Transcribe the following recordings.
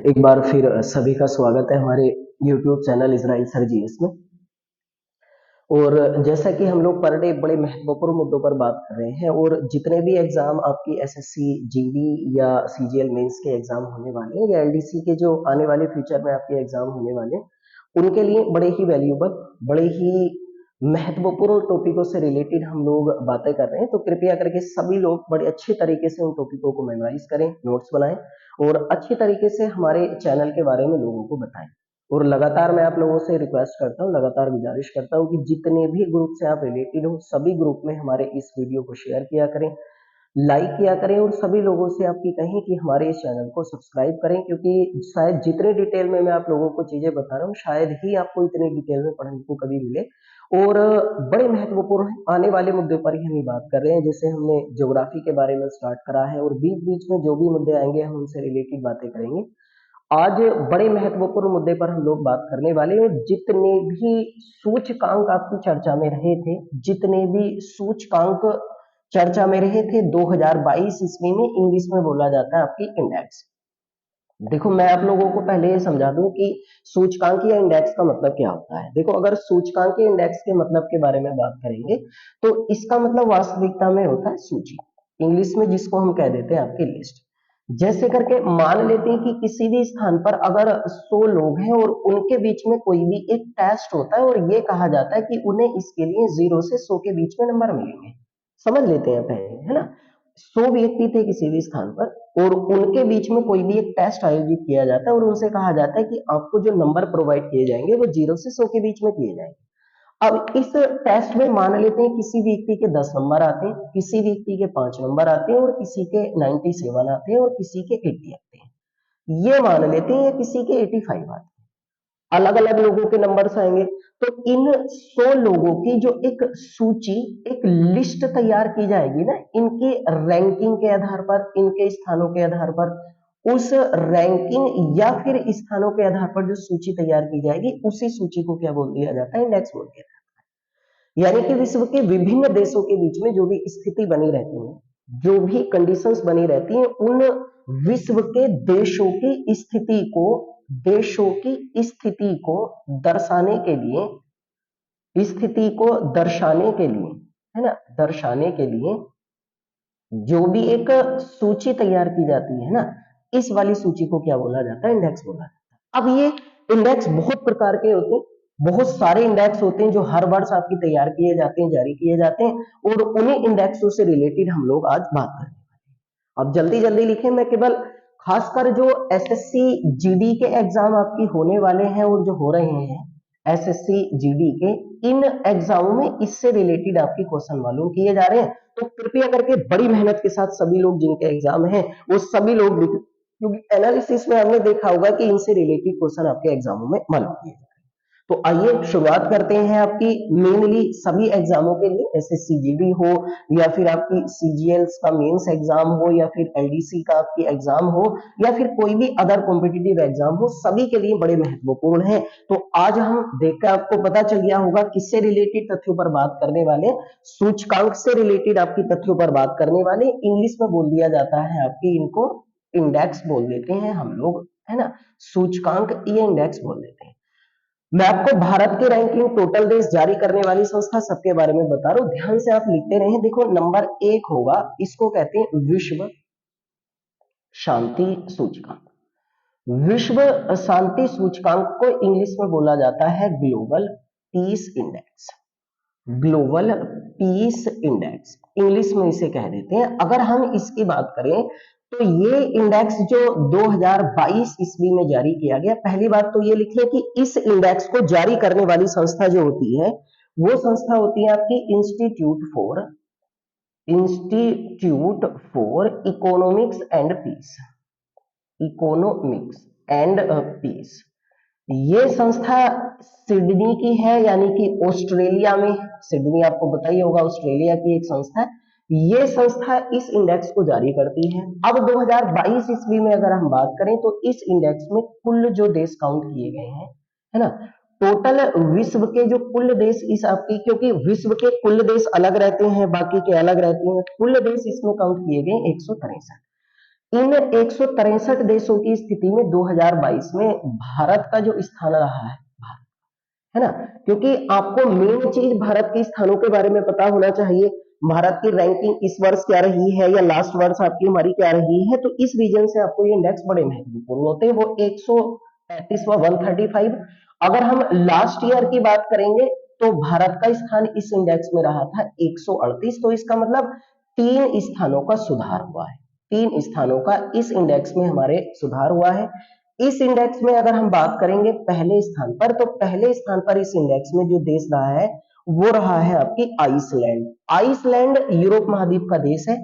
एक बार फिर सभी का स्वागत है हमारे YouTube channel Israel sir GS में। और जैसा कि हम लोग पर डे बड़े महत्वपूर्ण मुद्दों पर बात कर रहे हैं, और जितने भी एग्जाम आपकी एसएससी जीडी या सीजीएल मेंस के एग्जाम होने वाले हैं या एलडीसी के जो आने वाले फ्यूचर में आपके एग्जाम होने वाले हैं, उनके लिए बड़े ही वैल्यूबल, बड़े ही महत्वपूर्ण टॉपिकों से रिलेटेड हम लोग बातें कर रहे हैं। तो कृपया करके सभी लोग बड़े अच्छे तरीके से उन टॉपिकों को मेमोराइज करें, नोट्स बनाएं और अच्छे तरीके से हमारे चैनल के बारे में लोगों को बताएं। और लगातार मैं आप लोगों से रिक्वेस्ट करता हूँ, लगातार गुजारिश करता हूँ कि जितने भी ग्रुप से आप रिलेटेड हो, सभी ग्रुप में हमारे इस वीडियो को शेयर किया करें, लाइक किया करें और सभी लोगों से आपकी कहें कि हमारे इस चैनल को सब्सक्राइब करें, क्योंकि शायद जितने डिटेल में मैं आप लोगों को चीजें बता रहा हूँ, शायद ही आपको इतने डिटेल में पढ़ने को कभी मिले। और बड़े महत्वपूर्ण आने वाले मुद्दे पर ही हम बात कर रहे हैं। जैसे हमने ज्योग्राफी के बारे में स्टार्ट करा है और बीच बीच में जो भी मुद्दे आएंगे हम उनसे रिलेटेड बातें करेंगे। आज बड़े महत्वपूर्ण मुद्दे पर हम लोग बात करने वाले हैं। जितने भी सूचकांक आपकी चर्चा में रहे थे, जितने भी सूचकांक चर्चा में रहे थे 2022 ईस्वी में, इंग्लिश में बोला जाता है आपकी इंडेक्स। देखो, मैं आप लोगों को पहले ये समझा दूं कि सूचकांक या इंडेक्स का मतलब क्या होता है। देखो, अगर सूचकांक या इंडेक्स के मतलब के बारे में बात करेंगे तो इसका मतलब वास्तविकता में होता है सूची, इंग्लिश में जिसको हम कह देते हैं आपकी लिस्ट। जैसे करके मान लेते हैं कि किसी भी स्थान पर अगर 100 लोग हैं और उनके बीच में कोई भी एक टेस्ट होता है और ये कहा जाता है कि उन्हें इसके लिए 0 से 100 के बीच में नंबर मिलेंगे। समझ लेते हैं पहले, है ना। 100 व्यक्ति थे किसी भी स्थान पर और उनके बीच में कोई भी एक टेस्ट आयोजित किया जाता है और उनसे कहा जाता है कि आपको जो नंबर प्रोवाइड किए जाएंगे वो 0 से 100 के बीच में किए जाएंगे। अब इस टेस्ट में मान लेते हैं किसी व्यक्ति के 10 नंबर आते हैं, किसी व्यक्ति के 5 नंबर आते हैं और किसी के 97 आते हैं और किसी के 80 आते हैं, ये मान लेते हैं, या किसी के 85 आते हैं। अलग अलग लोगों के नंबर्स आएंगे। तो इन 100 लोगों की जो एक सूची, एक लिस्ट तैयार की जाएगी ना, इनके रैंकिंग के आधार पर, इनके स्थानों के आधार पर, उस रैंकिंग या फिर स्थानों के आधार पर जो सूची तैयार की जाएगी, उसी सूची को क्या बोल दिया जाता है? इंडेक्स बोल दिया जाता है। यानी कि विश्व के विभिन्न देशों के बीच में जो भी स्थिति बनी रहती है, जो भी कंडीशंस बनी रहती हैं, उन विश्व के देशों की स्थिति को, देशों की स्थिति को दर्शाने के लिए, स्थिति को दर्शाने के लिए, है ना, दर्शाने के लिए जो भी एक सूची तैयार की जाती है ना, इस वाली सूची को क्या बोला जाता है? इंडेक्स बोला जाता है। अब ये इंडेक्स बहुत प्रकार के होते हैं, बहुत सारे इंडेक्स होते हैं जो हर वर्ष आपकी तैयार किए जाते हैं, जारी किए जाते हैं, और उन्हीं इंडेक्सों से रिलेटेड हम लोग आज बात करेंगे। अब जल्दी जल्दी लिखें, मैं केवल खासकर जो एसएससी जीडी के एग्जाम आपकी होने वाले हैं और जो हो रहे हैं एसएससी जीडी के, इन एग्जामों में इससे रिलेटेड आपके क्वेश्चन मालूम किए जा रहे हैं। तो कृपया करके बड़ी मेहनत के साथ सभी लोग जिनके एग्जाम हैं वो सभी लोग लिखें, क्योंकि एनालिसिस में हमने देखा होगा कि इनसे रिलेटेड क्वेश्चन आपके एग्जामों में मालूम किए जाते हैं। तो आइए शुरुआत करते हैं आपकी मेनली सभी एग्जामों के लिए, एसएससी जीडी हो या फिर आपकी सीजीएल्स का मेंस एग्जाम हो या फिर एलडीसी का आपकी एग्जाम हो या फिर कोई भी अदर कॉम्पिटिटिव एग्जाम हो, सभी के लिए बड़े महत्वपूर्ण है। तो आज हम देखकर आपको पता चल गया होगा किससे रिलेटेड तथ्यों पर बात करने वाले, सूचकांक से रिलेटेड आपकी तथ्यों पर बात करने वाले। इंग्लिश में बोल दिया जाता है आपकी, इनको इंडेक्स बोल देते हैं हम लोग, है ना, सूचकांक ये इंडेक्स बोल देते हैं। मैं आपको भारत की रैंकिंग टोटल देश जारी करने वाली संस्था सबके बारे में बता रहा हूं, ध्यान से आप लिखते रहें। देखो, नंबर 1 होगा, इसको कहते हैं विश्व शांति सूचकांक। विश्व शांति सूचकांक को इंग्लिश में बोला जाता है global peace index. Global peace index English में इसे कह देते हैं। अगर हम इसकी बात करें तो ये इंडेक्स जो 2022 ईस्वी में जारी किया गया, पहली बात तो ये लिख लें कि इस इंडेक्स को जारी करने वाली संस्था जो होती है वो संस्था होती है आपकी Institute for Economics and Peace. Economics and Peace ये संस्था सिडनी की है, यानी कि ऑस्ट्रेलिया में। सिडनी आपको बताइए होगा, ऑस्ट्रेलिया की एक संस्था है। ये संस्था इस इंडेक्स को जारी करती है। अब 2022 ईस्वी में अगर हम बात करें तो इस इंडेक्स में कुल जो देश काउंट किए गए हैं, है ना, टोटल विश्व के जो कुल देश इस आपकी, क्योंकि विश्व के कुल देश अलग रहते हैं, बाकी के अलग रहते हैं, कुल देश इसमें काउंट किए गए 163। इन 163 देशों की स्थिति में 2022 में भारत का जो स्थान रहा है ना, क्योंकि आपको मेन चीज भारत के स्थानों के बारे में पता होना चाहिए। भारत की रैंकिंग इस वर्ष क्या रही है या लास्ट वर्ष आपकी हमारी क्या रही है, तो इस रीजन से आपको ये इंडेक्स बड़े महत्वपूर्ण होते हैं। वो 135 व 135। अगर हम लास्ट ईयर की बात करेंगे तो भारत का स्थान इस इंडेक्स में रहा था 138। तो इसका मतलब 3 स्थानों का सुधार हुआ है। 3 स्थानों का इस इंडेक्स में हमारे सुधार हुआ है। इस इंडेक्स में अगर हम बात करेंगे पहले स्थान पर, तो पहले स्थान पर इस इंडेक्स में जो देश रहा है वो रहा है आपकी आइसलैंड। आइसलैंड यूरोप महाद्वीप का देश है।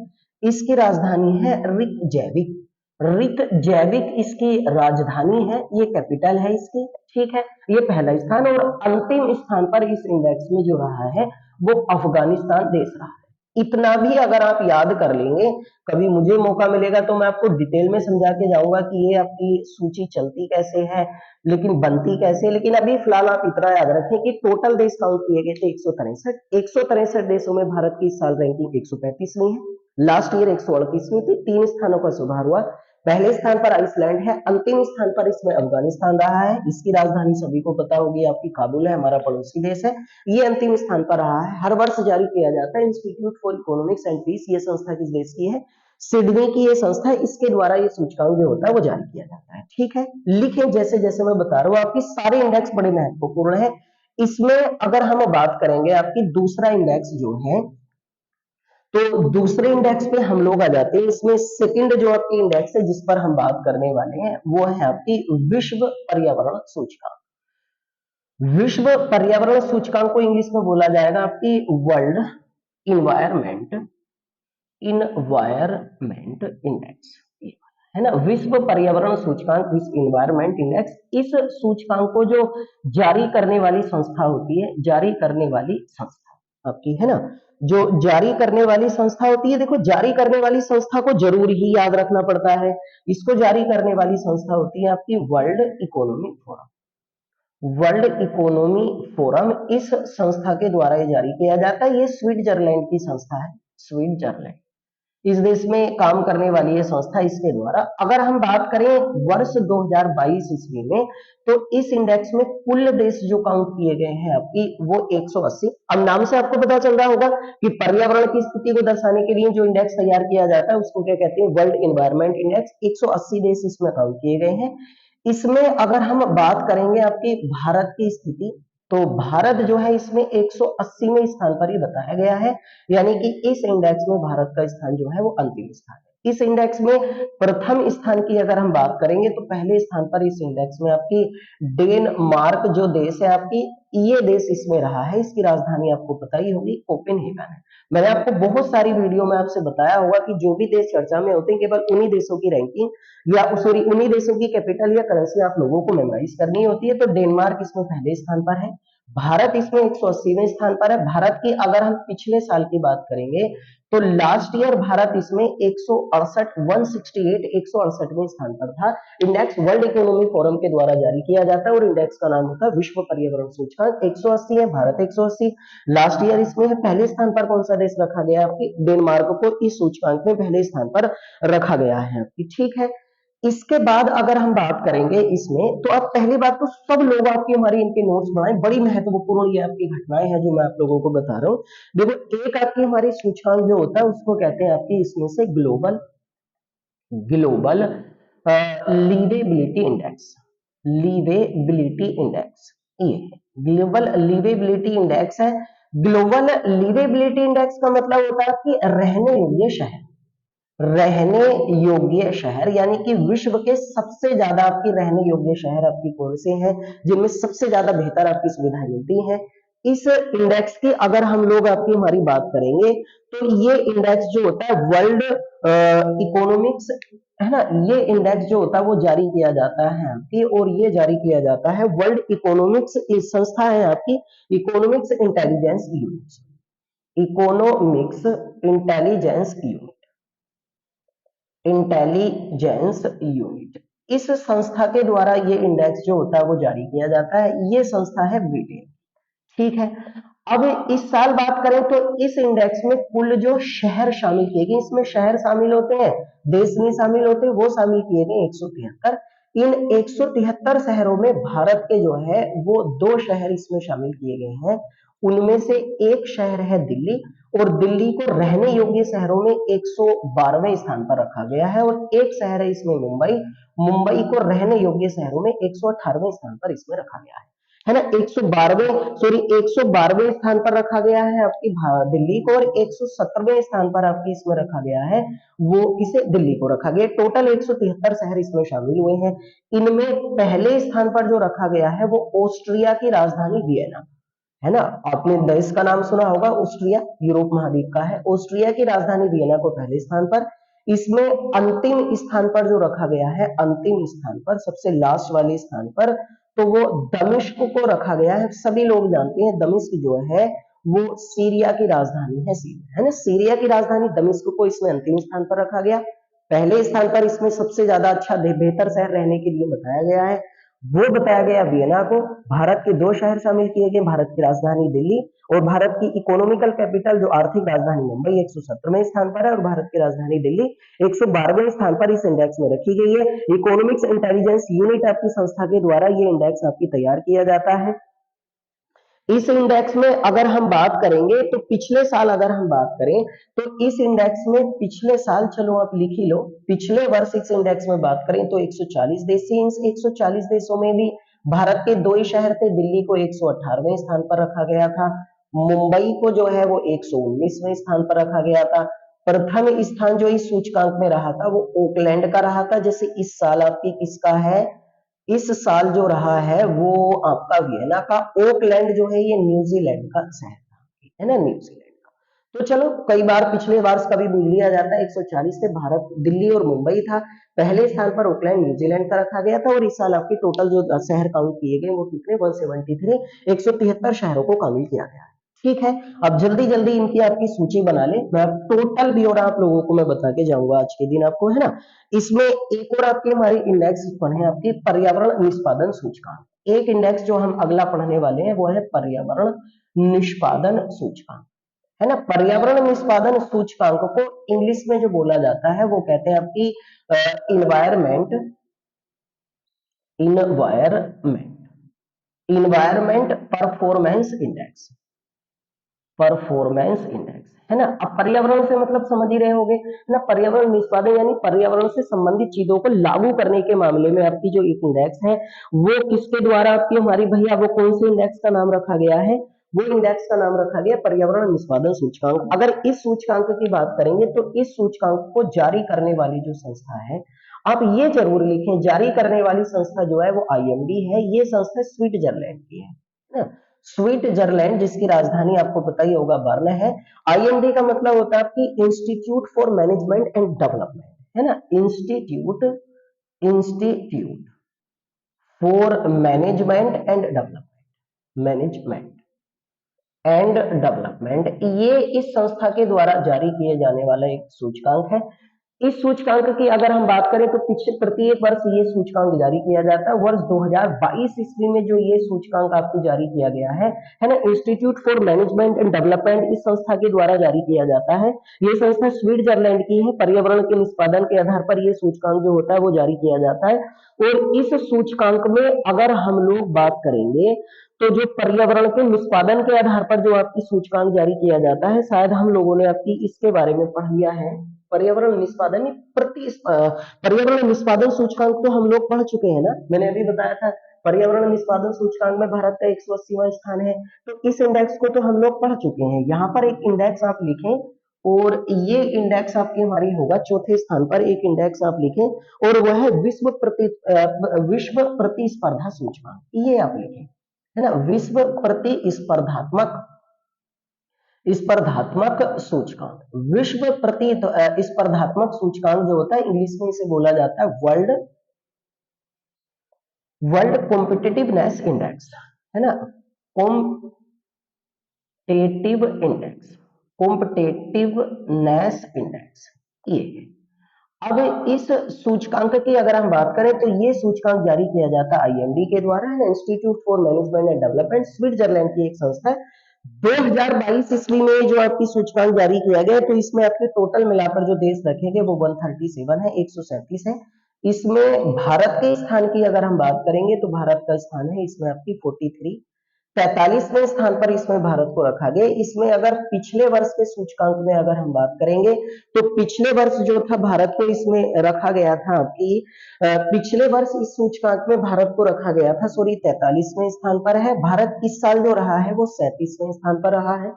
इसकी राजधानी है रिकजैविक। रिकजैविक इसकी राजधानी है, ये कैपिटल है इसकी। ठीक है, ये पहला स्थान। और अंतिम स्थान पर इस इंडेक्स में जो रहा है वो अफगानिस्तान देश रहा है। इतना भी अगर आप याद कर लेंगे, कभी मुझे मौका मिलेगा तो मैं आपको डिटेल में समझा के जाऊंगा कि ये आपकी सूची चलती कैसे है, लेकिन बनती कैसे। लेकिन अभी फिलहाल आप इतना याद रखें कि टोटल देश काउंट किए गए थे 163 देशों में भारत की इस साल रैंकिंग 135वीं है। लास्ट ईयर 138वीं थी। 3 स्थानों का सुधार हुआ। पहले स्थान पर आइसलैंड है, अंतिम स्थान पर इसमें अफगानिस्तान रहा है। इसकी राजधानी सभी को पता होगी आपकी काबुल है, हमारा पड़ोसी देश है। ये अंतिम स्थान पर रहा है। हर वर्ष जारी किया जाता है। Institute for Economics and Peace, ये संस्था किस देश की है? सिडनी की ये संस्था है। इसके द्वारा ये सूचकांक जो होता है वो जारी किया जाता है। ठीक है, लिखें जैसे जैसे मैं बता रहा हूँ। आपकी सारे इंडेक्स बड़े महत्वपूर्ण है। इसमें अगर हम बात करेंगे आपकी दूसरा इंडेक्स जो है, तो दूसरे इंडेक्स पे हम लोग आ जाते हैं। इसमें सेकंड जो आपकी इंडेक्स है जिस पर हम बात करने वाले हैं वो है आपकी विश्व पर्यावरण सूचकांक। विश्व पर्यावरण सूचकांक को इंग्लिश में बोला जाएगा आपकी वर्ल्ड इन्वायरमेंट इन्वायरमेंट इंडेक्स, है ना। विश्व पर्यावरण सूचकांक, विश्व इन्वायरमेंट इंडेक्स। इस सूचकांक को जो जारी करने वाली संस्था होती है, जारी करने वाली संस्था आपकी, है ना, जो जारी करने वाली संस्था होती है, देखो जारी करने वाली संस्था को जरूर ही याद रखना पड़ता है। इसको जारी करने वाली संस्था होती है आपकी world economic forum. World economy forum, इस संस्था के द्वारा ये जारी किया जाता है। ये स्विट्जरलैंड की संस्था है, स्विट्जरलैंड। इस देश में काम करने वाली ये संस्था, इसके द्वारा। अगर हम बात करें वर्ष 2022 ईस्वी में, तो इस इंडेक्स में कुल देश जो काउंट किए गए हैं आपकी वो 180। अब नाम से आपको पता चल रहा होगा कि पर्यावरण की स्थिति को दर्शाने के लिए जो इंडेक्स तैयार किया जाता है उसको क्या कहते हैं? World environment index. 180 देश इसमें काउंट किए गए हैं। इसमें अगर हम बात करेंगे आपकी भारत की स्थिति, तो भारत जो है इसमें 180वें स्थान पर ही बताया गया है। यानी कि इस इंडेक्स में भारत का स्थान जो है वो अंतिम स्थान है। इस इंडेक्स में प्रथम स्थान की अगर हम बात करेंगे तो पहले स्थान पर इस इंडेक्स में आपकी डेनमार्क जो देश है आपकी, ये देश इसमें रहा है। इसकी राजधानी आपको पता ही होगी, कोपेनहेगन है। मैंने आपको बहुत सारी वीडियो में आपसे बताया होगा कि जो भी देश चर्चा में होते हैं केवल उन्हीं देशों की रैंकिंग या सॉरी उन्हीं देशों की कैपिटल या करेंसी आप लोगों को मेमोराइज करनी होती है। तो डेनमार्क इसमें पहले स्थान पर है। भारत इसमें 180वें स्थान पर है। भारत की अगर हम पिछले साल की बात करेंगे तो लास्ट ईयर भारत इसमें 168वें स्थान पर था। इंडेक्स वर्ल्ड इकोनॉमिक फोरम के द्वारा जारी किया जाता है और इंडेक्स का नाम होता है विश्व पर्यावरण सूचकांक। 180 है, भारत 180 लास्ट ईयर इसमें है। पहले स्थान पर कौन सा देश रखा गया आपकी? डेनमार्क को इस सूचकांक में पहले स्थान पर रखा गया है आपकी। ठीक है, इसके बाद अगर हम बात करेंगे इसमें, तो अब पहली बात तो सब लोग आपकी हमारी इनके नोट्स बनाएं। बड़ी महत्वपूर्ण ये आपकी घटनाएं हैं जो मैं आप लोगों को बता रहा हूँ। देखो, एक आपकी हमारी सूचकांक जो होता है उसको कहते हैं आपकी इसमें से ग्लोबल ग्लोबल लीवेबिलिटी इंडेक्स। लीवेबिलिटी इंडेक्स, ये ग्लोबल लीवेबिलिटी इंडेक्स है। ग्लोबल लीवेबिलिटी इंडेक्स का मतलब होता है कि रहने योग्य शहर। रहने योग्य शहर यानी कि विश्व के सबसे ज्यादा आपकी रहने योग्य शहर आपकी कौन से हैं, जिनमें सबसे ज्यादा बेहतर आपकी सुविधाएं मिलती हैं। इस इंडेक्स की अगर हम लोग आपकी हमारी बात करेंगे तो ये इंडेक्स जो होता है वर्ल्ड इकोनॉमिक्स, है ना, ये इंडेक्स जो होता है वो जारी किया जाता है आपकी, और ये जारी किया जाता है वर्ल्ड इकोनॉमिक्स, इस संस्था है आपकी economics intelligence unit. Economics intelligence unit, intelligence unit, इस संस्था के द्वारा ये इंडेक्स जो होता है वो जारी किया जाता है। ये संस्था है ब्रिटेन। ठीक है, अब इस साल बात करें तो इस इंडेक्स में कुल जो शहर शामिल किए गए, इसमें शहर शामिल होते हैं, देश नहीं शामिल होते, वो शामिल किए गए 173। इन 173 शहरों में भारत के जो है वो 2 शहर इसमें शामिल किए गए हैं। उनमें से एक शहर है दिल्ली, और दिल्ली को रहने योग्य शहरों में 112वें स्थान पर रखा गया है, और एक शहर है इसमें मुंबई, मुंबई को रहने योग्य शहरों में 118वें स्थान पर इसमें रखा गया है ना। 112वें स्थान पर रखा गया है आपकी दिल्ली को, और 170वें स्थान पर आपकी इसमें रखा गया है, वो इसे दिल्ली को रखा गया। टोटल 173 शहर इसमें शामिल हुए हैं। इनमें पहले स्थान पर जो रखा गया है वो ऑस्ट्रिया की राजधानी वियना है ना। आपने देश का नाम सुना होगा ऑस्ट्रिया, यूरोप महाद्वीप का है। ऑस्ट्रिया की राजधानी वियना को पहले स्थान पर, इसमें अंतिम स्थान पर जो रखा गया है, अंतिम स्थान पर सबसे लास्ट वाले स्थान पर, तो वो दमिश्क को रखा गया है। सभी लोग जानते हैं दमिश्क जो है वो सीरिया की राजधानी है, सीरिया है ना। सीरिया की राजधानी दमिश्क को इसमें अंतिम स्थान पर रखा गया। पहले स्थान पर इसमें सबसे ज्यादा अच्छा बेहतर शहर रहने के लिए बताया गया है, वो बताया गया वियना को। भारत के 2 शहर शामिल किए गए, भारत की राजधानी दिल्ली और भारत की इकोनॉमिकल कैपिटल जो आर्थिक राजधानी मुंबई 117वें स्थान पर है, और भारत की राजधानी दिल्ली 112वें स्थान पर इस इंडेक्स में रखी गई है। इकोनॉमिक्स इंटेलिजेंस यूनिट आपकी संस्था के द्वारा ये इंडेक्स आपकी तैयार किया जाता है। इस इंडेक्स में अगर हम बात करेंगे तो पिछले साल अगर हम बात करें तो इस इंडेक्स में पिछले साल, चलो आप लिख ही लो, पिछले वर्ष इस इंडेक्स में बात करें तो 140 देश थे। इन 140 देशों में भी भारत के 2 ही शहर थे। दिल्ली को 118वें स्थान पर रखा गया था, मुंबई को जो है वो 119वें स्थान पर रखा गया था। प्रथम स्थान जो इस सूचकांक में रहा था वो ओकलैंड का रहा था। जैसे इस साल आपकी किसका है, इस साल जो रहा है वो आपका वियना का। ओकलैंड जो है ये न्यूजीलैंड का शहर था, है ना, न्यूजीलैंड का। तो चलो, कई बार पिछले वर्ष का भी भूल लिया जाता है। 140 से भारत, दिल्ली और मुंबई था। पहले स्थान पर ओकलैंड न्यूजीलैंड का रखा गया था, और इस साल आपकी टोटल जो शहर काउंट किए गए वो कितने, 173, 173 शहरों को काउंट किया गया है। ठीक है, अब जल्दी जल्दी इनकी आपकी सूची बना ले। मैं टोटल ब्यौरा आप लोगों को मैं बता के जाऊंगा आज के दिन आपको, है ना। इसमें एक और आपकी हमारी इंडेक्स पढ़े आपकी पर्यावरण निष्पादन सूचकांक। एक इंडेक्स जो हम अगला पढ़ने वाले हैं वो है पर्यावरण निष्पादन सूचकांक, है ना। पर्यावरण निष्पादन सूचकांक को इंग्लिश में जो बोला जाता है वो कहते हैं आपकी environment environment environment performance index, performance index, है ना। अब पर्यावरण से मतलब समझ ही रहे होगे ना, पर्यावरण निष्पादन यानी पर्यावरण से संबंधित चीजों को लागू करने के मामले में आपकी जो एक इंडेक्स है वो किसके द्वारा आपकी हमारी भैया, वो कौन से इंडेक्स का नाम रखा गया है, वो इंडेक्स का नाम रखा गया पर्यावरण निष्पादन सूचकांक। अगर इस सूचकांक की बात करेंगे तो इस सूचकांक को जारी करने वाली जो संस्था है, आप ये जरूर लिखें, जारी करने वाली संस्था जो है वो आईएमडी है। ये संस्था स्विट्जरलैंड की है ना, स्विट्जरलैंड, जिसकी राजधानी आपको पता ही होगा बर्न है। आईएमडी का मतलब होता है आपकी Institute for management and development, है ना। Institute institute for management and development, management and development, ये इस संस्था के द्वारा जारी किए जाने वाला एक सूचकांक है। इस सूचकांक की अगर हम बात करें तो पिछले प्रत्येक वर्ष ये सूचकांक जारी किया जाता है। वर्ष 2022 ईस्वी में जो ये सूचकांक आपको जारी किया गया है ना, institute for management and development इस संस्था के द्वारा जारी किया जाता है। ये संस्था स्विट्जरलैंड की है। पर्यावरण के निष्पादन के आधार पर ये सूचकांक जो होता है वो जारी किया जाता है। और इस सूचकांक में अगर हम लोग बात करेंगे तो जो पर्यावरण के निष्पादन के आधार पर जो आपकी सूचकांक जारी किया जाता है, शायद हम लोगों ने आपकी इसके बारे में पढ़ लिया है। पर्यावरण निष्पादन पर्यावरण निष्पादन सूचकांक तो हम लोग पढ़ चुके हैं ना, मैंने अभी बताया था। पर्यावरण निष्पादन सूचकांक में भारत का 180वां स्थान है। तो इस इंडेक्स को तो हम लोग पढ़ चुके हैं। यहाँ पर एक इंडेक्स आप लिखें, और ये इंडेक्स आपकी हमारी होगा चौथे स्थान पर। एक इंडेक्स आप लिखें, और वह है विश्व प्रतिस्पर्धा सूचकांक, ये आप लिखें, है ना। विश्व प्रतिस्पर्धात्मक स्पर्धात्मक सूचकांक, विश्व प्रति स्पर्धात्मक सूचकांक जो होता है, इंग्लिश में इसे बोला जाता है वर्ल्ड कॉम्पिटिटिवनेस इंडेक्स, है ना। कॉम्पिटिटिव इंडेक्स, कॉम्पिटिटिवनेस इंडेक्स, ये है। अब इस सूचकांक की अगर हम बात करें तो ये सूचकांक जारी किया जाता है आईएमडी के द्वारा, है ना, institute for management and development, Switzerland की एक संस्था है। 2022 ईस्वी में जो आपकी सूचकांक जारी किया गया तो इसमें आपके टोटल मिलाकर जो देश रखेंगे वो 137 है, 137 है। इसमें भारत के स्थान की अगर हम बात करेंगे तो भारत का स्थान है इसमें आपकी 43, 43वें स्थान पर इसमें भारत को रखा गया। इसमें अगर पिछले वर्ष के सूचकांक में अगर हम बात करेंगे तो पिछले वर्ष जो था भारत को इसमें रखा गया था कि पिछले वर्ष इस सूचकांक में भारत को रखा गया था, सॉरी 43वें स्थान पर है। भारत इस साल जो रहा है वो 37वें स्थान पर रहा है।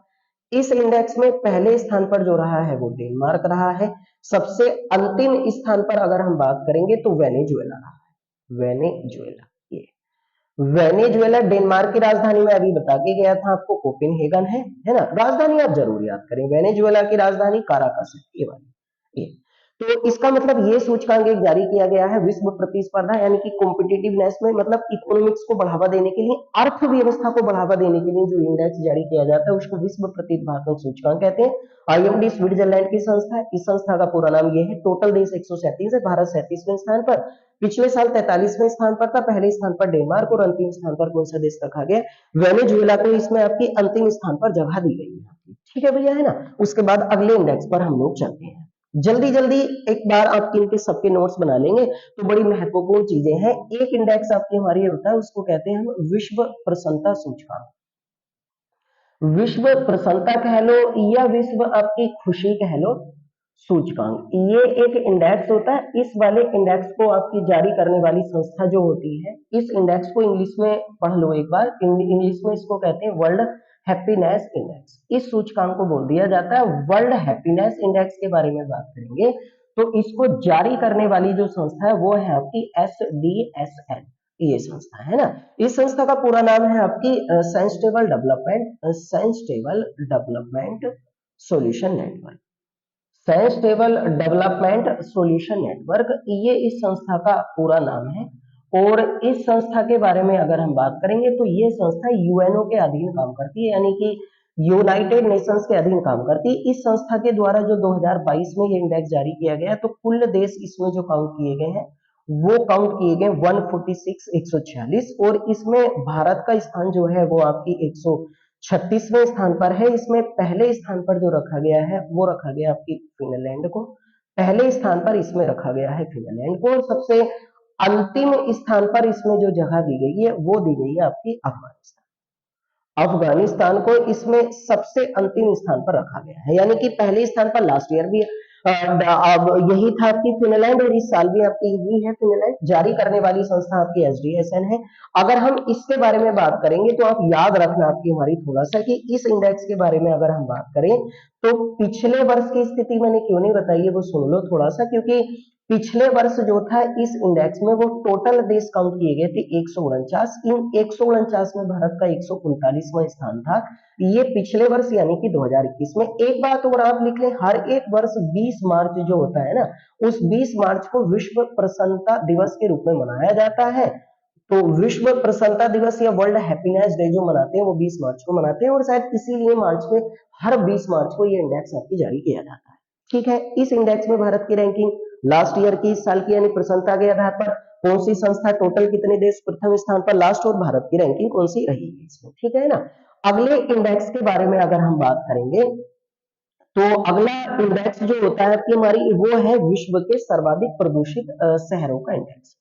इस इंडेक्स में पहले स्थान पर जो रहा है वो डेनमार्क रहा है। सबसे अंतिम स्थान पर अगर हम बात करेंगे तो वेनेजुएला रहा है, वेनेजुएला। वेनेजुएला डेनमार्क की राजधानी में अभी बता के गया था आपको, कोपेनहेगन है ना। राजधानी आप जरूर याद करें, वेनेजुएला की राजधानी काराकस है, ये वाली ये। तो इसका मतलब ये सूचकांक एक जारी किया गया है विश्व प्रतिस्पर्धा यानी कि कॉम्पिटिटिवनेस में, मतलब इकोनॉमिक्स को बढ़ावा देने के लिए, अर्थव्यवस्था को बढ़ावा देने के लिए जो इंडेक्स जारी किया जाता है उसको विश्व प्रतिस्पर्धा सूचकांक कहते हैं। आईएमडी स्विट्जरलैंड की संस्था है, इस संस्था का पूरा नाम ये है। टोटल देश 137 है, भारत 37वें स्थान पर, पिछले साल 43वें स्थान पर था। पहले स्थान पर डेनमार्क और अंतिम स्थान पर कौन सा देश रखा गया? वेनेजुएला को इसमें आपकी अंतिम स्थान पर जगह दी गई है। ठीक है भैया, है ना। उसके बाद अगले इंडेक्स पर हम लोग चलते हैं। जल्दी जल्दी एक बार आपके इनके सबके नोट्स बना लेंगे तो बड़ी महत्वपूर्ण चीजें हैं। एक इंडेक्स आपकी हमारी होता है उसको कहते हैं हम विश्व प्रसन्नता सूचकांक। विश्व प्रसन्नता कह लो या विश्व आपकी खुशी कह लो सूचकांक, ये एक इंडेक्स होता है। इस वाले इंडेक्स को आपकी जारी करने वाली संस्था जो होती है, इस इंडेक्स को इंग्लिश में पढ़ लो एक बार। इंग्लिश में इसको कहते हैं वर्ल्ड हैप्पीनेस इंडेक्स। इस सूचकांक को बोल दिया जाता है वर्ल्ड हैप्पीनेस इंडेक्स। के बारे में बात करेंगे तो इसको जारी करने वाली जो संस्था है वो है आपकी SDSN, ये संस्था है ना। इस संस्था का पूरा नाम है आपकी science table development solution network. Science table development solution network, ये इस संस्था का पूरा नाम है। और इस संस्था के बारे में अगर हम बात करेंगे तो ये संस्था यूएनओ के अधीन काम करती है, यानी कि यूनाइटेड नेशंस के अधीन काम करती है। इस संस्था के द्वारा जो 2022 में ये इंडेक्स जारी किया गया तो कुल देश इसमें जो काउंट किए गए हैं वो काउंट किए गए 146, 146। और इसमें भारत का स्थान जो है वो आपकी 136वें स्थान पर है। इसमें पहले स्थान पर जो रखा गया है वो रखा गया आपकी फिनलैंड को, पहले स्थान पर इसमें रखा गया है फिनलैंड को। और सबसे अंतिम स्थान पर इसमें जो जगह दी गई है वो दी गई है आपकी अफगानिस्तान। अफगानिस्तान को इसमें सबसे अंतिम स्थान पर रखा गया है, यानी कि पहले स्थान पर लास्ट ईयर भी अब यही था आपकी फिनलैंड और इस साल भी आपकी यही है फिनलैंड। जारी करने वाली संस्था आपकी SDSN है। अगर हम इसके बारे में बात करेंगे तो आप याद रखना आपकी हमारी थोड़ा सा कि इस इंडेक्स के बारे में अगर हम बात करें तो पिछले वर्ष की स्थिति मैंने क्यों नहीं बताई है वो सुन लो थोड़ा सा, क्योंकि पिछले वर्ष जो था इस इंडेक्स में वो टोटल देश काउंट किए गए थे 149। इन 149 में भारत का 139वां स्थान था। ये पिछले वर्ष यानी कि 2021 में। एक बात और आप लिख लें, हर एक वर्ष 20 मार्च जो होता है ना, उस 20 मार्च को विश्व प्रसन्नता दिवस के रूप में मनाया जाता है। तो विश्व प्रसन्नता दिवस या वर्ल्ड हैप्पीनेस डे जो मनाते हैं वो 20 मार्च को मनाते हैं। और शायद इसीलिए मार्च में, हर 20 मार्च को ये इंडेक्स आपकी जारी किया जाता है। ठीक है, इस इंडेक्स में भारत की रैंकिंग लास्ट ईयर की, इस साल की, यानी प्रसन्नता के आधार पर कौन सी संस्था, टोटल कितने देश प्रथम स्थान पर, लास्ट, और भारत की रैंकिंग कौन सी रही है इसमें। ठीक है ना। अगले इंडेक्स के बारे में अगर हम बात करेंगे तो अगला इंडेक्स जो होता है कि हमारी वो है विश्व के सर्वाधिक प्रदूषित शहरों का इंडेक्स।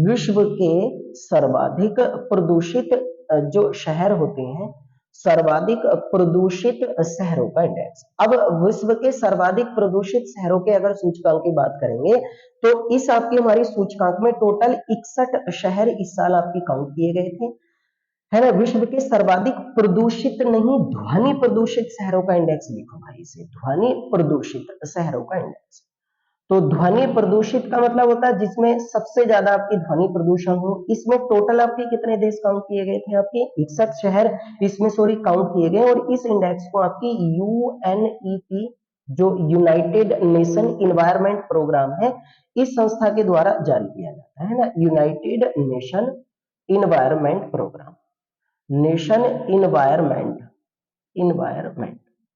विश्व के सर्वाधिक प्रदूषित जो शहर होते हैं, सर्वाधिक प्रदूषित शहरों का इंडेक्स। अब विश्व के सर्वाधिक प्रदूषित शहरों के अगर सूचकांक की बात करेंगे तो इस आपकी हमारी सूचकांक में टोटल 61 शहर इस साल आपकी काउंट किए गए थे, है ना। विश्व के सर्वाधिक प्रदूषित नहीं, ध्वनि प्रदूषित शहरों का इंडेक्स लिखो भाई, इसे ध्वनि प्रदूषित शहरों का इंडेक्स। तो ध्वनि प्रदूषित का मतलब होता है जिसमें सबसे ज्यादा आपकी ध्वनि प्रदूषण हो। इसमें टोटल आपके कितने देश काउंट किए गए थे? आपके 61 शहर इसमें सॉरी काउंट किए गए। और इस इंडेक्स को आपकी UNEP जो यूनाइटेड नेशन इन्वायरमेंट प्रोग्राम है, इस संस्था के द्वारा जारी किया जाता है ना। United Nation Environment Programme, Nation Environment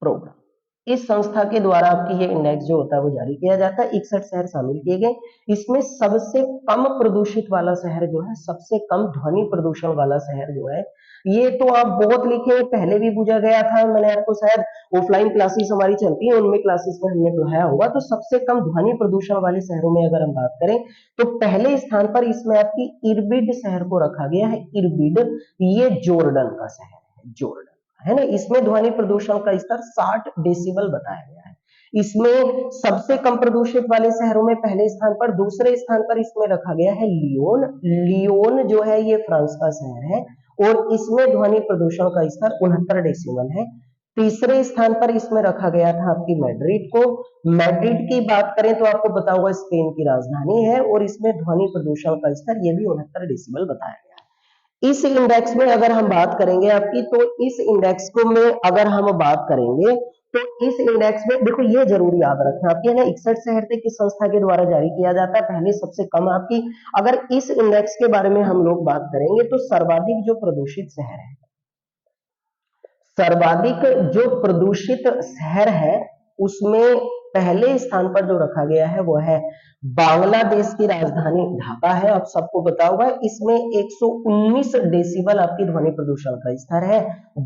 Programme, इस संस्था के द्वारा आपकी ये इंडेक्स जो होता है वो जारी किया जाता है। 61 शहर शामिल किए गए। इसमें सबसे कम प्रदूषित वाला शहर जो है, सबसे कम ध्वनि प्रदूषण वाला शहर जो है, ये तो आप बहुत लिखे, पहले भी पूछा गया था, मैंने आपको शायद ऑफलाइन क्लासेस हमारी चलती है उनमें क्लासेस में हमने पढ़ाया होगा। तो सबसे कम ध्वनि प्रदूषण वाले शहरों में अगर हम बात करें तो पहले स्थान पर इसमें आपकी इरबिड शहर को रखा गया है। इरबिड ये जॉर्डन का शहर है, जॉर्डन है ना। इसमें ध्वनि प्रदूषण का स्तर 60 डेसिबल बताया गया है। इसमें सबसे कम प्रदूषित वाले शहरों में पहले स्थान पर, दूसरे स्थान पर इसमें रखा गया है लियोन। लियोन जो है ये फ्रांस का शहर है और इसमें ध्वनि प्रदूषण का स्तर 69 डेसिबल है। तीसरे स्थान पर इसमें रखा गया था आपकी मैड्रिड को। मैड्रिड की बात करें तो आपको पता होगा स्पेन की राजधानी है और इसमें ध्वनि प्रदूषण का स्तर ये भी 69 डेसिबल बताया गया है। इस इंडेक्स में अगर हम बात करेंगे आपकी, तो इस इंडेक्स को में अगर हम बात करेंगे तो इस इंडेक्स में देखो ये जरूर याद रखना आपके, है ना, 61 शहर थे किस संस्था के द्वारा जारी किया जाता है, पहले सबसे कम आपकी। अगर इस इंडेक्स के बारे में हम लोग बात करेंगे तो सर्वाधिक जो प्रदूषित शहर है, सर्वाधिक जो प्रदूषित शहर है उसमें पहले स्थान पर जो रखा गया है वो है बांग्लादेश की राजधानी ढाका है। आप सबको पता होगा इसमें 119 डेसिबल आपकी ध्वनि प्रदूषण का स्तर है।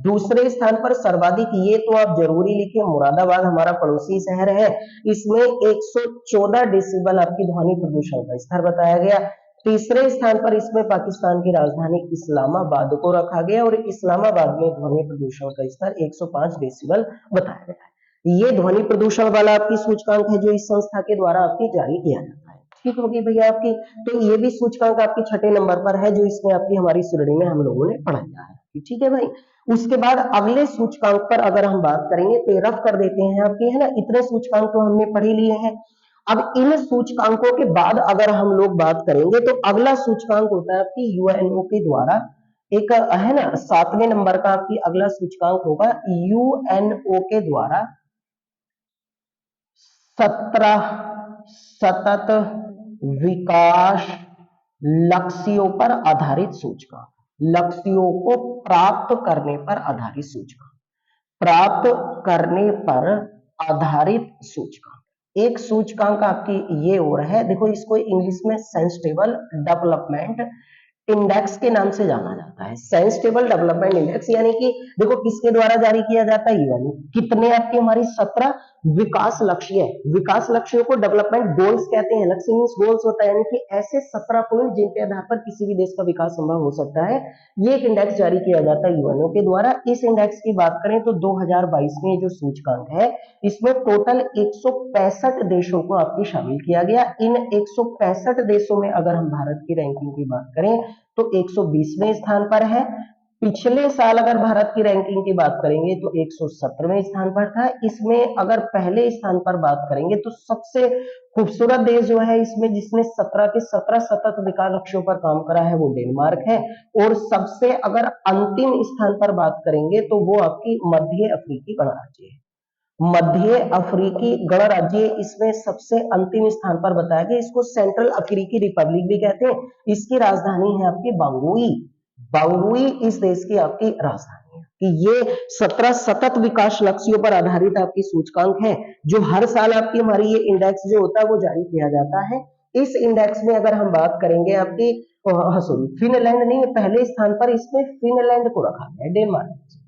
दूसरे स्थान पर सर्वाधिक, ये तो आप जरूरी लिखें, मुरादाबाद हमारा पड़ोसी शहर है, इसमें 114 डेसिबल आपकी ध्वनि प्रदूषण का स्तर बताया गया। तीसरे स्थान पर इसमें पाकिस्तान की राजधानी इस्लामाबाद को रखा गया और इस्लामाबाद में ध्वनि प्रदूषण का स्तर 105 डेसिबल बताया गया है। ये ध्वनि प्रदूषण वाला आपकी सूचकांक है जो इस संस्था के द्वारा आपकी जारी किया जाता है। ठीक होगी भैया आपकी। तो ये भी सूचकांक आपकी छठे नंबर पर है जो इसमें आपकी हमारी श्रेणी में हम लोगों ने पढ़ाया है। ठीक है भाई। उसके बाद अगले सूचकांक पर अगर हम बात करेंगे तो रफ कर देते हैं आपके, है ना, इतने सूचकांक तो हमने पढ़ ही लिए हैं। अब इन सूचकांकों के बाद अगर हम लोग बात करेंगे तो अगला सूचकांक होता है आपकी यूएनओ के द्वारा एक, है ना, 7वें नंबर का आपकी अगला सूचकांक होगा यूएनओ के द्वारा 17 सतत विकास लक्ष्यों पर आधारित सूचकांक, लक्ष्यों को प्राप्त करने पर आधारित सूचकांक, प्राप्त करने पर आधारित सूचकांक। एक सूचकांक आपकी ये और है, देखो इसको इंग्लिश में सेंसिटिव डेवलपमेंट इंडेक्स के नाम से जाना जाता है। सेंसिटिव डेवलपमेंट इंडेक्स यानी कि देखो किसके द्वारा जारी किया जाता है, यूएन। कितने आपके हमारी 17 विकास लक्ष्य है। विकास लक्ष्यों को डेवलपमेंट गोल्स कहते हैं। लक्ष्य मींस गोल्स होता है, यानी कि ऐसे 17 पॉइंट जिनके आधार पर किसी भी देश का विकास संभव हो सकता है। ये एक इंडेक्स जारी किया जाता है यूएनओ के द्वारा। इस इंडेक्स की बात करें तो 2022 में जो सूचकांक है इसमें टोटल 165 देशों को आपकी शामिल किया गया। इन 165 देशों में अगर हम भारत की रैंकिंग की बात करें तो 120वें स्थान पर है। पिछले साल अगर भारत की रैंकिंग की बात करेंगे तो 117वें स्थान पर था। इसमें अगर पहले स्थान पर बात करेंगे तो सबसे खूबसूरत देश जो है इसमें जिसने 17 के 17 सतत विकास लक्ष्यों पर काम करा है वो डेनमार्क है। और सबसे अगर अंतिम स्थान पर बात करेंगे तो वो आपकी मध्य अफ्रीकी गणराज्य है। मध्य अफ्रीकी गणराज्य इसमें सबसे अंतिम स्थान पर बताया गया। इसको सेंट्रल अफ्रीकी रिपब्लिक भी कहते हैं। इसकी राजधानी है आपकी बांगुई। बांगुई इस देश की आपकी राजधानी है। कि ये 17 सतत विकास लक्ष्यों पर आधारित आपकी सूचकांक है जो हर साल आपकी हमारी ये इंडेक्स जो होता है वो जारी किया जाता है। इस इंडेक्स में अगर हम बात करेंगे आपकी, सॉरी, फिनलैंड नहीं, पहले स्थान पर इसमें फिनलैंड को रखा गया है, डेनमार्क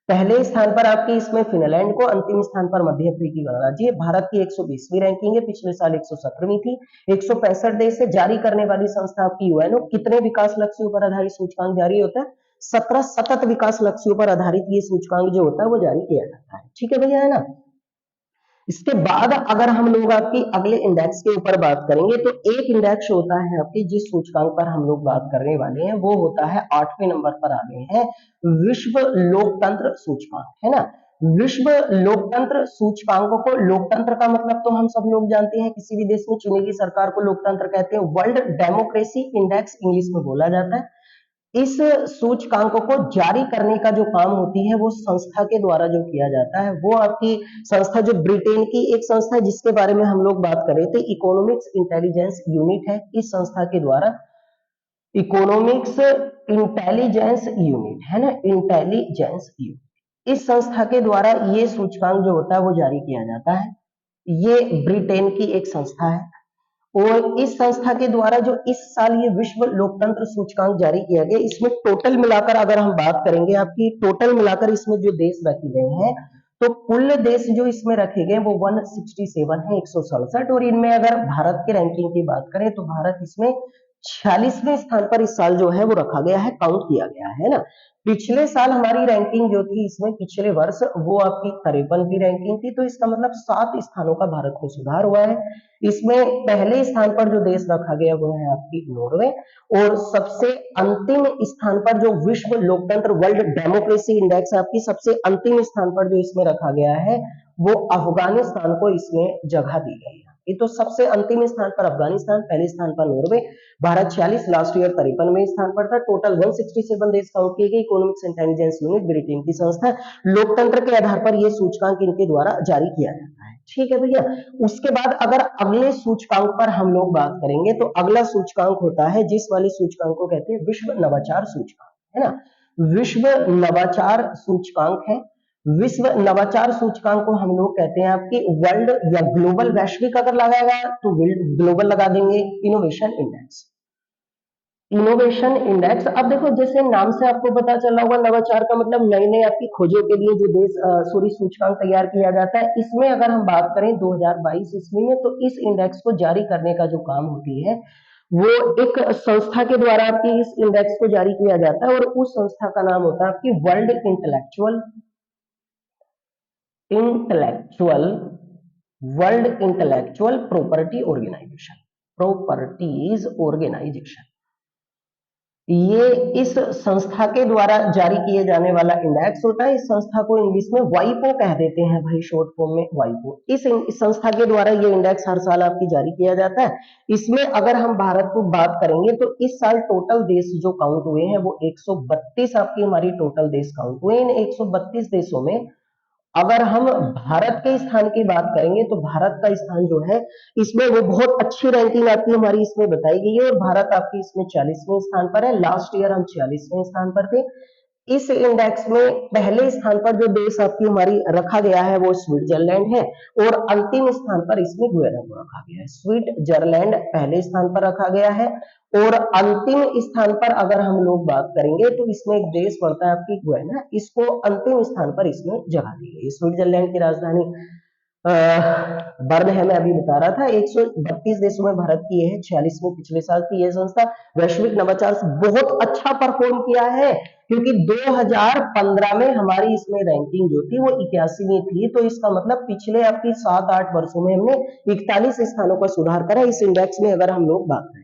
पहले स्थान पर आपकी इसमें फिनलैंड को, अंतिम स्थान पर मध्य अफ्रीकी गणराज्य। भारत की 120वीं रैंकिंग है, पिछले साल 117वीं थी। 165 देश से जारी करने वाली संस्था आपकी यूएनओ। कितने विकास लक्ष्यों पर आधारित सूचकांक जारी होता है? 17 सतत विकास लक्ष्यों पर आधारित ये सूचकांक जो होता है वो जारी किया जाता है। ठीक है भैया, है ना। इसके बाद अगर हम लोग आपकी अगले इंडेक्स के ऊपर बात करेंगे तो एक इंडेक्स होता है आपकी जिस सूचकांक पर हम लोग बात करने वाले हैं वो होता है 8वें नंबर पर आ गए हैं विश्व लोकतंत्र सूचकांक, है ना। विश्व लोकतंत्र सूचकांकों को, लोकतंत्र का मतलब तो हम सब लोग जानते हैं, किसी भी देश में चुनी गई सरकार को लोकतंत्र कहते हैं। वर्ल्ड डेमोक्रेसी इंडेक्स इंग्लिश में बोला जाता है। इस सूचकांकों को जारी करने का जो काम होती है वो संस्था के द्वारा जो किया जाता है वो आपकी संस्था जो ब्रिटेन की एक संस्था है जिसके बारे में हम लोग बात कर रहे थे, इकोनॉमिक्स इंटेलिजेंस यूनिट है। इस संस्था के द्वारा इकोनॉमिक्स इंटेलिजेंस यूनिट, है ना, इंटेलिजेंस यूनिट, इस संस्था के द्वारा ये सूचकांक जो होता है वो जारी किया जाता है। ये ब्रिटेन की एक संस्था है और इस संस्था के द्वारा जो इस साल ये विश्व लोकतंत्र सूचकांक जारी किया गया, इसमें टोटल मिलाकर अगर हम बात करेंगे, आपकी टोटल मिलाकर इसमें जो देश रखे गए हैं, तो कुल देश जो इसमें रखे गए वो 167 है, 167। और इनमें अगर भारत के रैंकिंग की बात करें तो भारत इसमें 46वें स्थान पर इस साल जो है वो रखा गया है, काउंट किया गया है ना। पिछले साल हमारी रैंकिंग जो थी इसमें, पिछले वर्ष, वो आपकी 53 की रैंकिंग थी, तो इसका मतलब 7 स्थानों का भारत को सुधार हुआ है। इसमें पहले स्थान पर जो देश रखा गया वो है आपकी नॉर्वे, और सबसे अंतिम स्थान पर जो विश्व लोकतंत्र वर्ल्ड डेमोक्रेसी इंडेक्स आपकी सबसे अंतिम स्थान पर जो इसमें रखा गया है वो अफगानिस्तान को इसमें जगह दी गई है। ये तो सबसे अंतिम स्थान पर अफगानिस्तान, पहले स्थान पर नॉर्वे, भारत 46, लास्ट ईयर 53वें स्थान पर था। टोटल 167 देश काउंट किए गए। इकोनॉमिक्स इंटेलिजेंस यूनिट ब्रिटेन की संस्था, लोकतंत्र के आधार पर यह सूचकांक इनके द्वारा जारी किया जाता है। ठीक है भैया। उसके बाद अगर अगले सूचकांक पर हम लोग बात करेंगे तो अगला सूचकांक होता है, जिस वाले सूचकांक को कहते हैं विश्व नवाचार सूचकांक, है ना। विश्व नवाचार सूचकांक है। विश्व नवाचार सूचकांक को हम लोग कहते हैं आपकी वर्ल्ड या ग्लोबल, वैश्विक अगर लगाएगा तो ग्लोबल लगा देंगे, इनोवेशन इंडेक्स। इनोवेशन इंडेक्स, अब देखो जैसे नाम से आपको पता चला होगा, नवाचार का मतलब नई नई आपकी खोजों के लिए जो देश सॉरी सूचकांक तैयार किया जाता है। इसमें अगर हम बात करें 2022 ईस्वी में, तो इस इंडेक्स को जारी करने का जो काम होती है वो एक संस्था के द्वारा आपकी इस इंडेक्स को जारी किया जाता है, और उस संस्था का नाम होता है आपकी World Intellectual World Intellectual Property Organization, Properties Organization. ये इस संस्था के द्वारा जारी किए जाने वाला इंडेक्स होता है। इस संस्था को इंग्लिश में वाइपो कह देते हैं भाई, शॉर्ट फॉर्म में वाइपो। इस संस्था के द्वारा ये इंडेक्स हर साल आपकी जारी किया जाता है। इसमें अगर हम भारत को बात करेंगे तो इस साल टोटल देश जो काउंट हुए हैं वो 132 आपकी हमारी टोटल देश काउंट हुए। इन 132 देशों में अगर हम भारत के स्थान की बात करेंगे तो भारत का स्थान जो है इसमें वो बहुत अच्छी रैंकिंग आपकी हमारी इसमें बताई गई है, और भारत आपकी इसमें 40वें स्थान पर है। लास्ट ईयर हम 46वें स्थान पर थे। इस इंडेक्स में पहले स्थान पर जो देश आपकी हमारी रखा गया है वो स्विट्जरलैंड है, और अंतिम स्थान पर इसमें गुयाना को रखा गया है। स्विट्जरलैंड पहले स्थान पर रखा गया है, और अंतिम स्थान पर अगर हम लोग बात करेंगे तो इसमें एक देश पड़ता है आपकी गुयाना, इसको अंतिम स्थान पर इसमें जगह दी गई। स्विट्जरलैंड की राजधानी बर्न है, मैं अभी बता रहा था। 132 देशों में भारत की है, 46वें पिछले साल की यह संस्था वैश्विक नवाचार से बहुत अच्छा परफॉर्म किया है, क्योंकि 2015 में हमारी इसमें रैंकिंग जो थी वो 81वीं थी। तो इसका मतलब पिछले आपकी 7-8 वर्षों में हमने 41 स्थानों का सुधार करा इस इंडेक्स में, अगर हम लोग बात करें।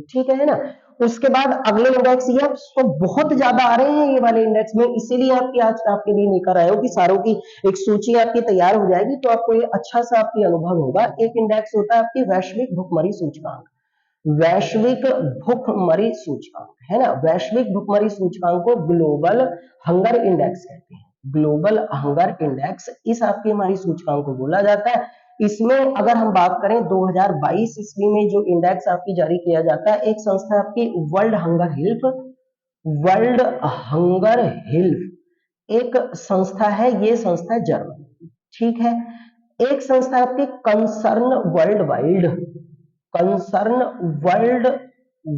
ठीक है ना। उसके बाद अगले इंडेक्स, ये तो बहुत ज्यादा आ रहे हैं ये वाले इंडेक्स में, इसीलिए आपकी आज आपके लिए लेकर आया हूं कि सारों की एक सूची आपकी तैयार हो जाएगी तो आपको ये अच्छा सा आपकी अनुभव होगा। एक इंडेक्स होता है आपकी वैश्विक भुखमरी सूचकांक, वैश्विक भुखमरी सूचकांक, है ना। वैश्विक भुखमरी सूचकांक को ग्लोबल हंगर इंडेक्स कहते हैं, ग्लोबल हंगर इंडेक्स इस आपकी हमारी सूचकांक को बोला जाता है। इसमें अगर हम बात करें 2022 ईस्वी में जो इंडेक्स आपकी जारी किया जाता है, एक संस्था आपकी world hunger help, world hunger help एक संस्था है, ये संस्था जर्मनी, ठीक है। एक संस्था आपकी concern world wide, concern world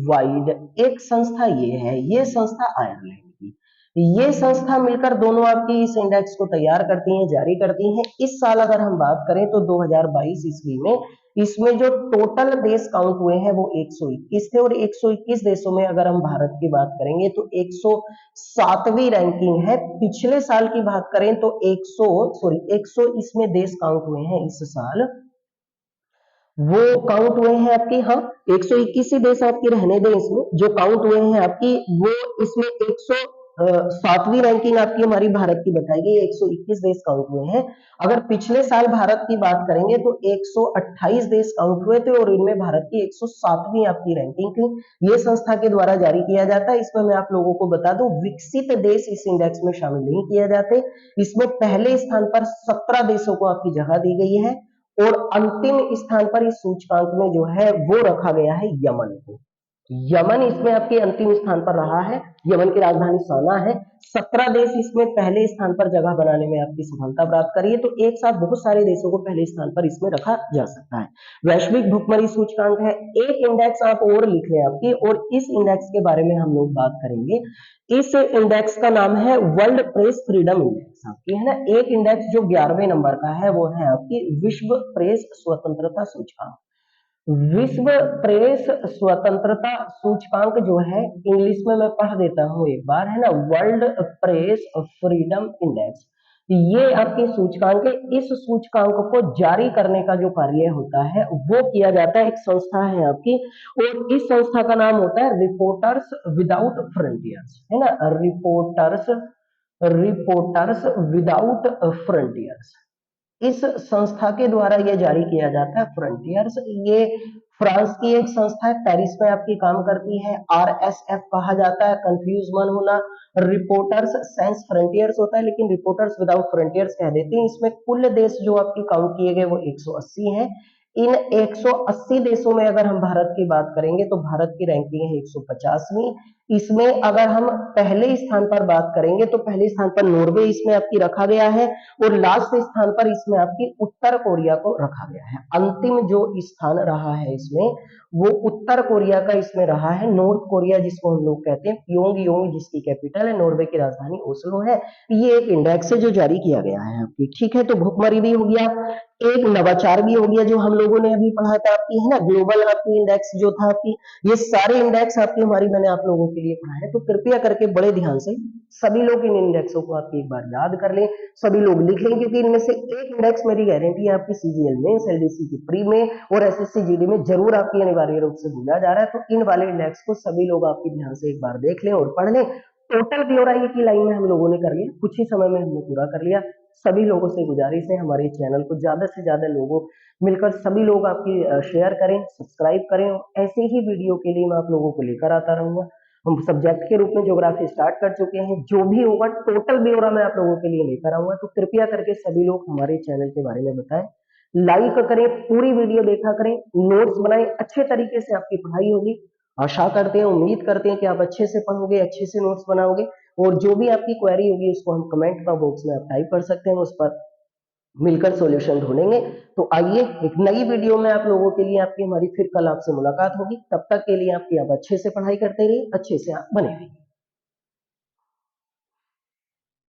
wide एक संस्था ये है, ये संस्था आयरलैंड की। ये संस्था मिलकर दोनों आपकी इस इंडेक्स को तैयार करती हैं, जारी करती हैं। इस साल अगर हम बात करें तो 2022 ईस्वी में इसमें जो टोटल देश काउंट हुए हैं वो 121 थे, और 121 देशों में अगर हम भारत की बात करेंगे तो 107वीं रैंकिंग है। पिछले साल की बात करें तो 100 इसमें देश काउंट हुए हैं इस साल, वो काउंट हुए हैं आपकी, हाँ 121 ही देश आपके रहने दें, इसमें जो काउंट हुए हैं आपकी वो इसमें 107वीं रैंकिंग आपकी हमारी भारत की बताई गई, 121 देश काउंट हुए हैं। अगर पिछले साल भारत की बात करेंगे तो 128 देश काउंट हुए थे, और इनमें भारत की 107वीं आपकी रैंकिंग थी। ये संस्था के द्वारा जारी किया जाता है। इसमें मैं आप लोगों को बता दूं, विकसित देश इस इंडेक्स में शामिल नहीं किए जाते। इसमें पहले स्थान पर 17 देशों को आपकी जगह दी गई है, और अंतिम स्थान पर इस सूचकांक में जो है वो रखा गया है यमन को। यमन इसमें आपके अंतिम स्थान पर रहा है। यमन की राजधानी सना है। 17 देश इसमें पहले स्थान पर जगह बनाने में आपकी सफलता प्राप्त करी है। तो एक साथ बहुत सारे देशों को पहले स्थान पर इसमें रखा जा सकता है। वैश्विक भुखमरी सूचकांक है। एक इंडेक्स आप और लिख लें आपकी, और इस इंडेक्स के बारे में हम लोग बात करेंगे। इस इंडेक्स का नाम है वर्ल्ड प्रेस फ्रीडम इंडेक्स आपकी, है ना। एक इंडेक्स जो 11वें नंबर का है वो है आपकी विश्व प्रेस स्वतंत्रता सूचकांक। विश्व प्रेस स्वतंत्रता सूचकांक जो है, इंग्लिश में मैं पढ़ देता हूं एक बार, है ना। वर्ल्ड प्रेस फ्रीडम इंडेक्स, ये आपके सूचकांक है। इस सूचकांक को जारी करने का जो कार्य होता है वो किया जाता है, एक संस्था है आपकी, और इस संस्था का नाम होता है रिपोर्टर्स विदाउट फ्रंटियर्स, है ना। रिपोर्टर्स रिपोर्टर्स विदाउट फ्रंटियर्स, इस संस्था के द्वारा यह जारी किया जाता है। फ्रंटियर्स, ये फ्रांस की एक संस्था है, पेरिस में आपकी काम करती है। आरएसएफ कहा जाता है, कंफ्यूज मन होना। रिपोर्टर्स सेंस फ्रंटियर्स होता है, लेकिन रिपोर्टर्स विदाउट फ्रंटियर्स कह देते हैं। इसमें कुल देश जो आपकी काउंट किए गए वो 180 हैं। इन 180 देशों में अगर हम भारत की बात करेंगे तो भारत की रैंकिंग है 150वीं। इसमें अगर हम पहले स्थान पर बात करेंगे तो पहले स्थान पर नॉर्वे इसमें आपकी रखा गया है, और लास्ट स्थान पर इसमें आपकी उत्तर कोरिया को रखा गया है। अंतिम जो स्थान रहा है इसमें वो उत्तर कोरिया का इसमें रहा है। नॉर्थ कोरिया जिसको हम लोग कहते हैं, प्योंगयांग जिसकी कैपिटल है, नॉर्वे की राजधानी ओस्लो है। ये एक इंडेक्स है जो जारी किया गया है आपकी, ठीक है। तो भुखमरी भी हो गया, एक नवाचार भी हो गया जो हम लोगों ने अभी पढ़ा था आपकी, है ना। ग्लोबल आपकी इंडेक्स जो था आपकी, ये सारे इंडेक्स आपकी हमारी मैंने आप लोगों के लिए पढ़ा है। तो कृपया करके बड़े ध्यान से सभी लोग इन इंडेक्सों को आपकी एक बार याद कर लें, सभी लोग लिख लें, क्योंकि इनमें से एक इंडेक्स मेरी गारंटी है आपकी सीजीएल में, एलडीसी की प्री में और एसएससी जीडी में जरूर आपकी अनिवार्य रूप से भूला जा रहा है। तो इन वाले इंडेक्स को सभी लोग आपकी ध्यान से एक बार देख लें और पढ़ लें। टोटल ब्यौरा ये की लाइन में हम लोगों ने कर लिया, कुछ ही समय में हमने पूरा कर लिया। सभी लोगों से गुजारिश है हमारे चैनल को ज्यादा से ज्यादा लोगों मिलकर सभी लोग आपकी शेयर करें, सब्सक्राइब करें। ऐसे ही वीडियो के लिए मैं आप लोगों को लेकर आता रहूंगा। हम सब्जेक्ट के रूप में ज्योग्राफी स्टार्ट कर चुके हैं, जो भी होगा टोटल ब्यौरा मैं आप लोगों के लिए लेकर आऊंगा। तो कृपया करके सभी लोग हमारे चैनल के बारे में बताएं, लाइक करें, पूरी वीडियो देखा करें, नोट्स बनाएं, अच्छे तरीके से आपकी पढ़ाई होगी। आशा करते हैं, उम्मीद करते हैं कि आप अच्छे से पढ़ोगे, अच्छे से नोट्स बनाओगे, और जो भी आपकी क्वेरी होगी उसको हम कमेंट का बॉक्स में आप टाइप कर सकते हैं, उस पर मिलकर सॉल्यूशन ढूंढेंगे। तो आइए एक नई वीडियो में आप लोगों के लिए आपकी हमारी फिर कल आपसे मुलाकात होगी। तब तक के लिए आपकी आप अच्छे से पढ़ाई करते रहिए, अच्छे से आप बने रहिए।